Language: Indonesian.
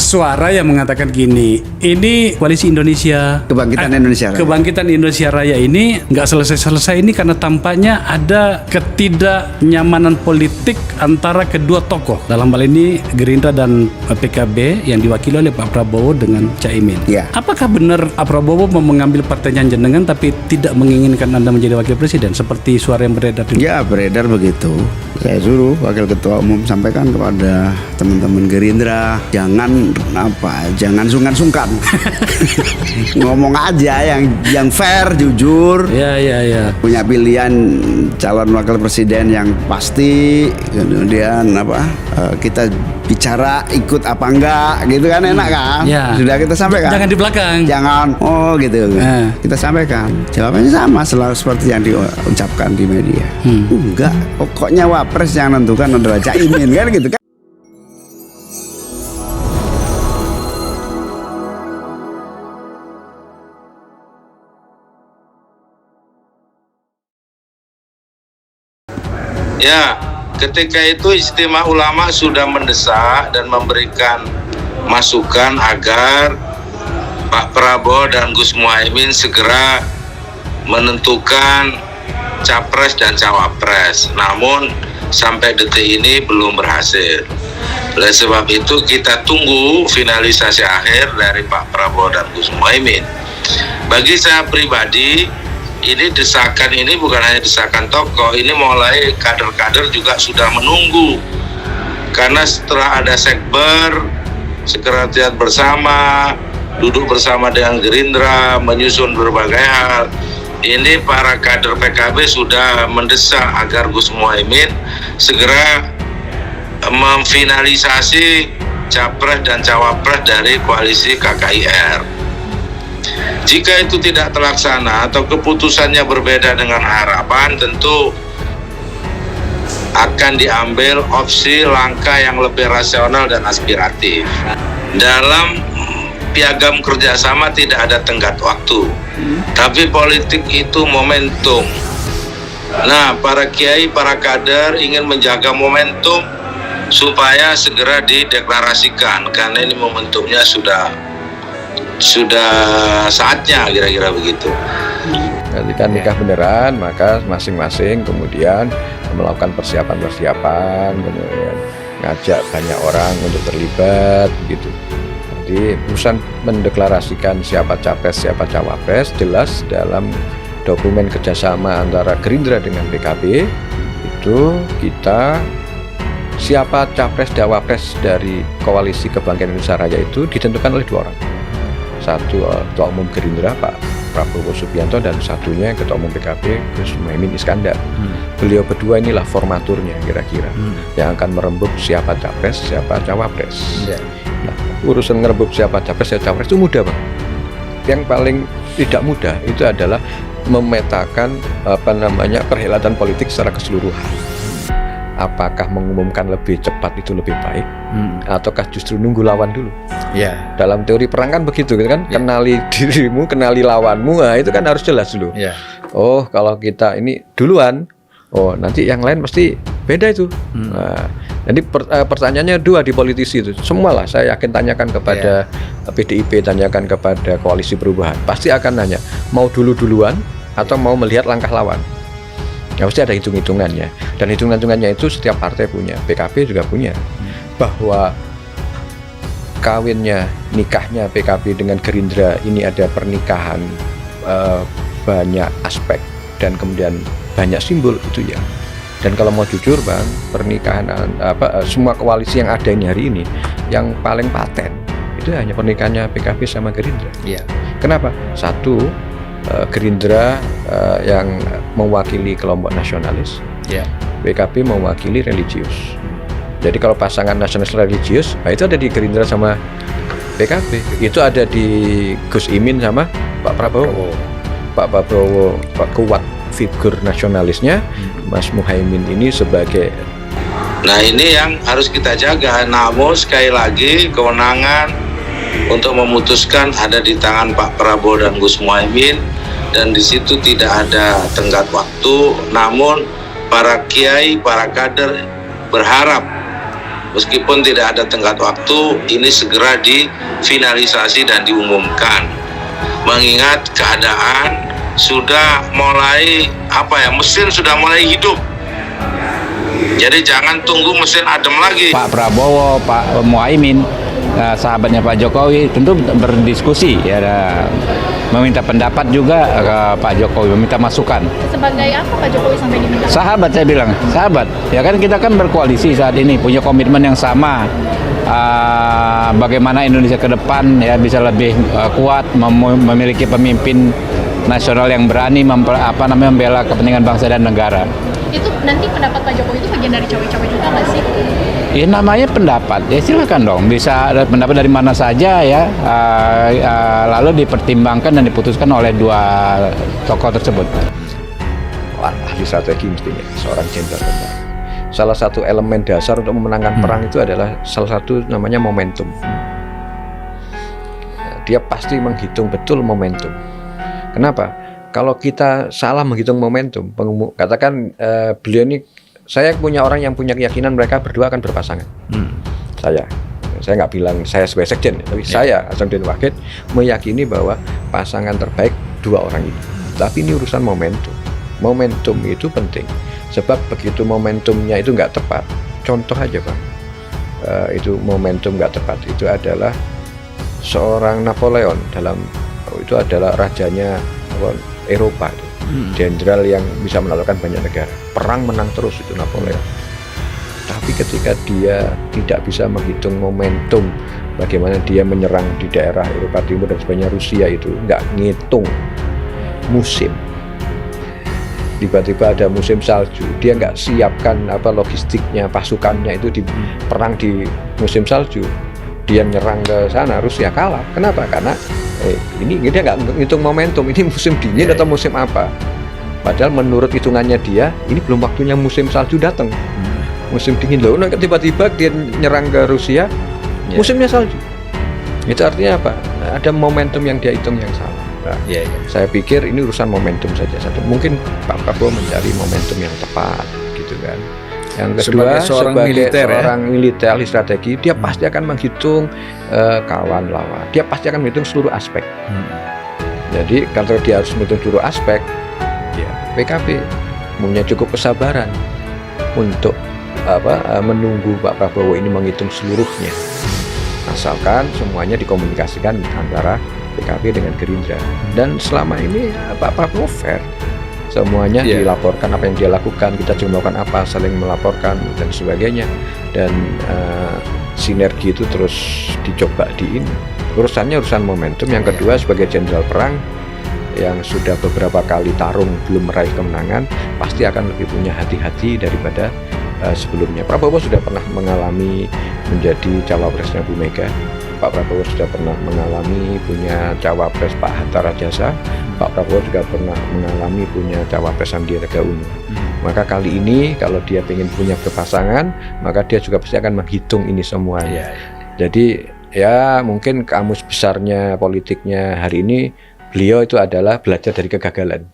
suara yang mengatakan gini, ini koalisi Indonesia Kebangkitan Indonesia Raya. Kebangkitan Indonesia Raya ini nggak selesai-selesai ini karena tampaknya ada ketidaknyamanan politik antara kedua tokoh. Dalam hal ini Gerindra dan PKB yang diwakili oleh Pak Prabowo dengan Caimin. Ya. Apakah benar Pak Prabowo mau mengambil partainya jenengan tapi tidak menginginkan Anda menjadi wakil presiden seperti suara yang beredar di Ya, beredar begitu. Saya suruh Wakil Ketua Umum sampaikan kepada teman-teman Gerindra, jangan sungkan-sungkan. Ngomong aja yang fair, jujur. Ya. Punya pilihan calon wakil presiden yang pasti, kemudian kita bicara ikut apa enggak gitu kan, enak kan? Ya. Sudah kita sampaikan. Jangan di belakang. Jangan gitu. Kita sampaikan. Jawabannya sama selalu seperti yang diucapkan di media. Enggak, pokoknya wapres yang menentukan adalah Caimin kan gitu kan. Ya, ketika itu Istimewa Ulama sudah mendesak dan memberikan masukan agar Pak Prabowo dan Gus Muhaimin segera menentukan capres dan cawapres. Namun sampai detik ini belum berhasil. Oleh sebab itu kita tunggu finalisasi akhir dari Pak Prabowo dan Gus Muhaimin. Bagi saya pribadi, ini desakan ini bukan hanya desakan tokoh, ini mulai kader-kader juga sudah menunggu. Karena setelah ada sekber, sekretariat bersama, duduk bersama dengan Gerindra, menyusun berbagai hal, ini para kader PKB sudah mendesak agar Gus Muhaimin segera memfinalisasi capres dan cawapres dari koalisi KKIR. Jika itu tidak terlaksana atau keputusannya berbeda dengan harapan, tentu akan diambil opsi langkah yang lebih rasional dan aspiratif. Dalam piagam kerjasama tidak ada tenggat waktu, tapi politik itu momentum. Nah, para kiai, para kader ingin menjaga momentum supaya segera dideklarasikan, karena ini momentumnya sudah saatnya, kira-kira begitu. Ketika nikah beneran, maka masing-masing kemudian melakukan persiapan, kemudian ngajak banyak orang untuk terlibat, begitu. Jadi urusan mendeklarasikan siapa capres, siapa cawapres jelas dalam dokumen kerjasama antara Gerindra dengan PKB itu kita siapa capres cawapres dari koalisi Kebangkitan Indonesia Raya itu ditentukan oleh dua orang. Satu Ketua Umum Gerindra Pak Prabowo Subianto dan satunya Ketua Umum PKB Gus Muhaimin Iskandar. Beliau berdua inilah formaturnya kira-kira yang akan merembuk siapa capres, siapa cawapres. Nah, urusan ngerebut siapa capres, siapa cawapres itu mudah, Bang. Yang paling tidak mudah itu adalah memetakan perhelatan politik secara keseluruhan. Apakah mengumumkan lebih cepat itu lebih baik, ataukah justru nunggu lawan dulu? Ya. Dalam teori perang kan begitu kan, kenali dirimu, kenali lawanmu, nah itu kan harus jelas dulu. Ya. Oh, kalau kita ini duluan, oh nanti yang lain pasti beda itu. Nah, jadi pertanyaannya dua di politisi itu. Semualah saya yakin tanyakan kepada PDIP, tanyakan kepada Koalisi Perubahan. Pasti akan nanya, mau duluan atau mau melihat langkah lawan. Ya pasti ada hitung-hitungannya. Dan hitung-hitungannya itu setiap partai punya. PKB juga punya. Bahwa nikahnya PKB dengan Gerindra ini ada pernikahan banyak aspek dan kemudian banyak simbol itu ya. Dan kalau mau jujur Bang, pernikahan semua koalisi yang ada ini hari ini yang paling paten itu hanya pernikahannya PKB sama Gerindra. Iya. Kenapa? Satu, Gerindra yang mewakili kelompok nasionalis, PKB mewakili religius. Jadi kalau pasangan nasionalis religius, nah itu ada di Gerindra sama PKB. Itu ada di Gus Imin sama Pak Prabowo. Pak Prabowo kuat figur nasionalisnya, Mas Muhaimin ini sebagai. Nah, ini yang harus kita jaga. Namun sekali lagi kewenangan untuk memutuskan ada di tangan Pak Prabowo dan Gus Muhaimin, dan di situ tidak ada tenggat waktu. Namun para kiai, para kader berharap meskipun tidak ada tenggat waktu, ini segera difinalisasi dan diumumkan. Mengingat keadaan sudah mulai mesin sudah mulai hidup. Jadi jangan tunggu mesin adem lagi. Pak Prabowo, Pak Muhaimin, sahabatnya Pak Jokowi tentu berdiskusi ya, meminta pendapat juga ke Pak Jokowi, meminta masukan. Sebagai apa Pak Jokowi sampai diminta? Sahabat, saya bilang, sahabat. Ya kan kita kan berkoalisi saat ini, punya komitmen yang sama. Bagaimana Indonesia ke depan ya bisa lebih kuat, memiliki pemimpin nasional yang berani membela kepentingan bangsa dan negara. Itu nanti pendapat Pak Jokowi itu bagian dari cawe-cawe juga nggak sih? Ya namanya pendapat, ya silakan dong, bisa ada pendapat dari mana saja ya, lalu dipertimbangkan dan diputuskan oleh dua tokoh tersebut. Ahli strategi mestinya seorang jenderal tentara. Salah satu elemen dasar untuk memenangkan perang itu adalah salah satu namanya momentum. Dia pasti menghitung betul momentum. Kenapa? Kalau kita salah menghitung momentum, katakan beliau ini, saya punya orang yang punya keyakinan mereka berdua akan berpasangan. Saya nggak bilang saya sebagai sekjen, tapi saya Hasanuddin Wahid meyakini bahwa pasangan terbaik dua orang ini. Tapi ini urusan momentum. Momentum itu penting. Sebab begitu momentumnya itu nggak tepat, contoh aja Bang, itu momentum nggak tepat, itu adalah seorang Napoleon itu adalah rajanya Eropa, jenderal yang bisa menaklukkan banyak negara, perang menang terus itu Napoleon. Tapi ketika dia tidak bisa menghitung momentum, bagaimana dia menyerang di daerah Eropa Timur dan sebagainya, Rusia itu nggak ngitung musim. Tiba-tiba ada musim salju, dia nggak siapkan logistiknya, pasukannya itu di perang di musim salju, dia nyerang ke sana, Rusia kalah. Kenapa? Karena ini dia nggak ngitung momentum, ini musim dingin atau musim apa. Padahal menurut hitungannya dia, ini belum waktunya musim salju datang, musim dingin loh. Nah, tiba-tiba dia nyerang ke Rusia, musimnya salju. Itu artinya apa? Ada momentum yang dia hitung yang salah. Nah, saya pikir ini urusan momentum saja. Mungkin Pak Prabowo mencari momentum yang tepat, gitu kan. Yang kedua, sebagai seorang militer, ahli strategi, dia pasti akan menghitung kawan lawan. Dia pasti akan menghitung seluruh aspek. Jadi kalau dia harus menghitung seluruh aspek, ya PKB punya cukup kesabaran untuk menunggu Pak Prabowo ini menghitung seluruhnya. Asalkan semuanya dikomunikasikan antara PKB dengan Gerindra, dan selama ini Pak Prabowo fair, semuanya dilaporkan apa yang dia lakukan, kita juga melakukan apa, saling melaporkan dan sebagainya, dan sinergi itu terus dicoba di ini. Urusannya urusan momentum. Yang kedua, sebagai jenderal perang yang sudah beberapa kali tarung belum meraih kemenangan, pasti akan lebih punya hati-hati daripada sebelumnya. Prabowo sudah pernah mengalami menjadi cawapresnya Bu Mega. Pak Prabowo sudah pernah mengalami punya cawapres Pak Hatta Rajasa. Pak Prabowo juga pernah mengalami punya cawapres Sandiaga Uno. Maka kali ini kalau dia ingin punya berpasangan, maka dia juga pasti akan menghitung ini semuanya. Jadi ya mungkin kamus besarnya politiknya hari ini, beliau itu adalah belajar dari kegagalan.